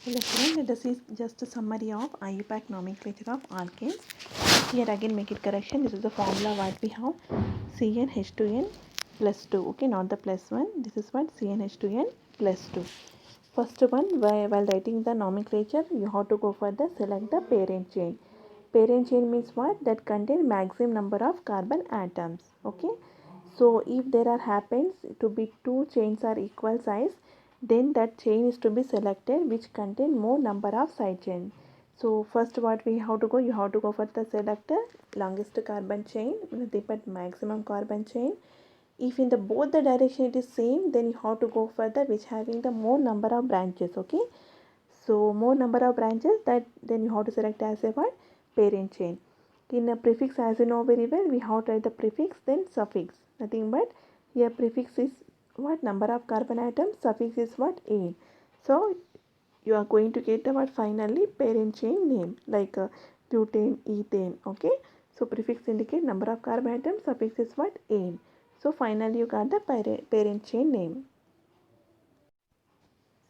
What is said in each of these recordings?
Hello friend, this is just a summary of IUPAC nomenclature of alkanes. Here again make it correction. This is the formula what we have CnH2n plus 2. Okay, not the plus 1. This is what CnH2n plus 2. First one, while writing the nomenclature, you have to go for the select the parent chain. Parent chain means what? That contain maximum number of carbon atoms. Okay. So if there are happens to be two chains are equal size, then that chain is to be selected which contain more number of side chains. So first what we have to go, you have to go for the select the longest carbon chain, nothing but maximum carbon chain. If in the both the direction it is same, then you have to go for the which having the more number of branches. Okay, so more number of branches, that then you have to select as a what? Parent chain. In a prefix, as you know very well, we have to write the prefix then suffix, nothing but here prefix is what? Number of carbon atoms, suffix is what? A. So you are going to get the what? Finally parent chain name like butane, ethane. Okay, so prefix indicate number of carbon atoms, suffix is what? A. So finally you got the parent chain name.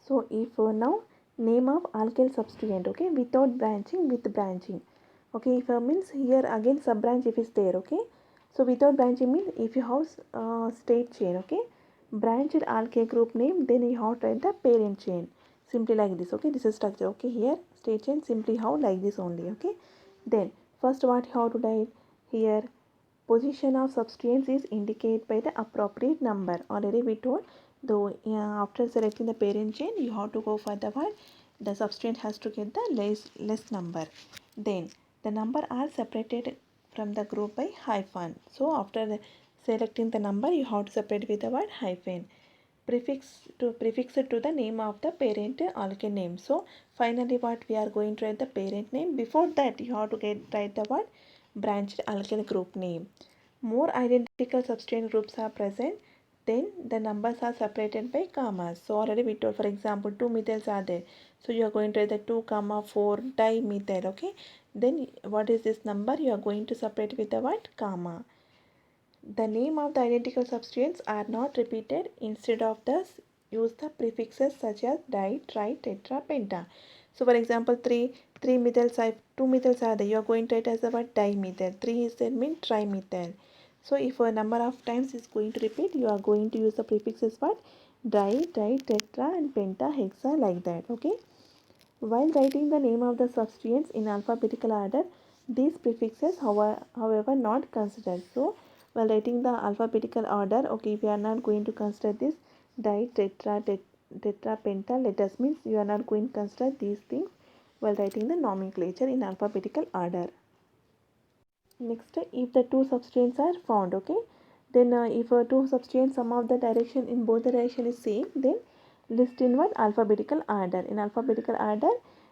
So if now name of alkyl substituent, okay, without branching, with branching. Okay, if means here again sub branch if is there, okay. So without branching means if you have state chain, okay, branched alkyl group name, then you have to write the parent chain. Simply like this, okay. This is structure, okay. Here state chain simply how like this only, okay. Then first what you have to write here, position of substituents is indicated by the appropriate number. Already we told, though after selecting the parent chain you have to go for the what? The substituent has to get the less number. Then the number are separated from the group by hyphen. So after selecting the number you have to separate with the word hyphen. Prefix it to the name of the parent alkane name. So finally what we are going to write the parent name. Before that you have to write the word branched alkyl group name. More identical substituent groups are present, then the numbers are separated by commas. So already we told, for example, 2 methyls are there. So you are going to write the 2 comma 4 dimethyl. Okay. Then what is this number? You are going to separate with the what? Comma. The name of the identical substituents are not repeated. Instead of this, use the prefixes such as di, tri, tetra, penta. So for example, 3 methyls, 2 methyls are there. You are going to write as the word dimethyl. 3 is there mean trimethyl. So if a number of times is going to repeat, you are going to use the prefixes what? Di, tri, tetra and penta, hexa like that. Okay. While writing the name of the substituents in alphabetical order, these prefixes however not considered. So while writing the alphabetical order, okay, we are not going to consider this di, tetra, tetra, penta, letters means you are not going to consider these things while writing the nomenclature in alphabetical order. Next, if the two substituents are found, okay, then if two substituents sum of the direction in both the direction is same, then list in what? Alphabetical order. In alphabetical order,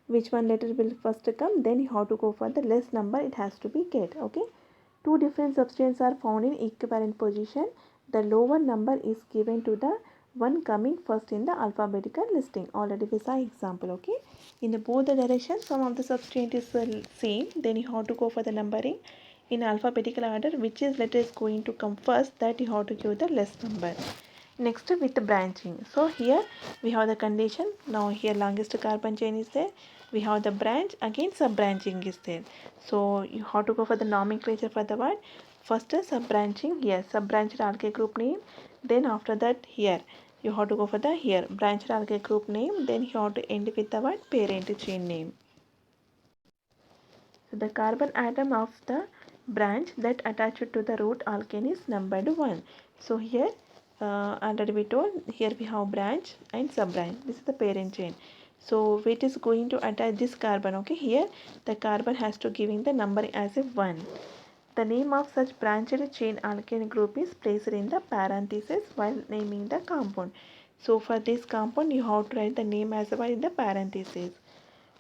which one letter will first come, then you have to go for the less number it has to be get. Okay, two different substituents are found in equivalent position. The lower number is given to the one coming first in the alphabetical listing. Already we saw example. Okay, in the both the directions some of the substituent is same, then you have to go for the numbering in alphabetical order, which is letter is going to come first, that you have to give the less number. Next with the branching. So here we have the condition. Now here longest carbon chain is there. We have the branch, again sub branching is there. So you have to go for the nomenclature for the word. First sub branching, here sub branched alkyl group name. Then after that here you have to go for the here branched alkyl group name. Then you have to end with the word parent chain name. So the carbon atom of the branch that attached to the root alkane is numbered 1. So here already we told, here we have branch and sub branch. This is the parent chain. So it is going to attach this carbon. Okay, here the carbon has to giving the number as a 1. The name of such branched chain alkane group is placed in the parenthesis while naming the compound. So for this compound you have to write the name as well in the parenthesis.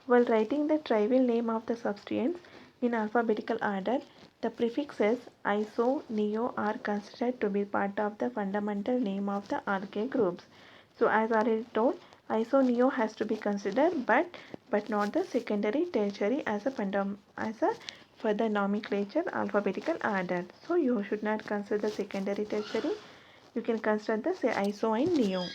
While writing the trivial name of the substituents in alphabetical order, the prefixes iso, neo are considered to be part of the fundamental name of the alkyl groups. So as already told, iso, neo has to be considered, but not the secondary, tertiary as a for the nomenclature alphabetical order. So you should not consider the secondary, tertiary. You can consider the say iso and neo.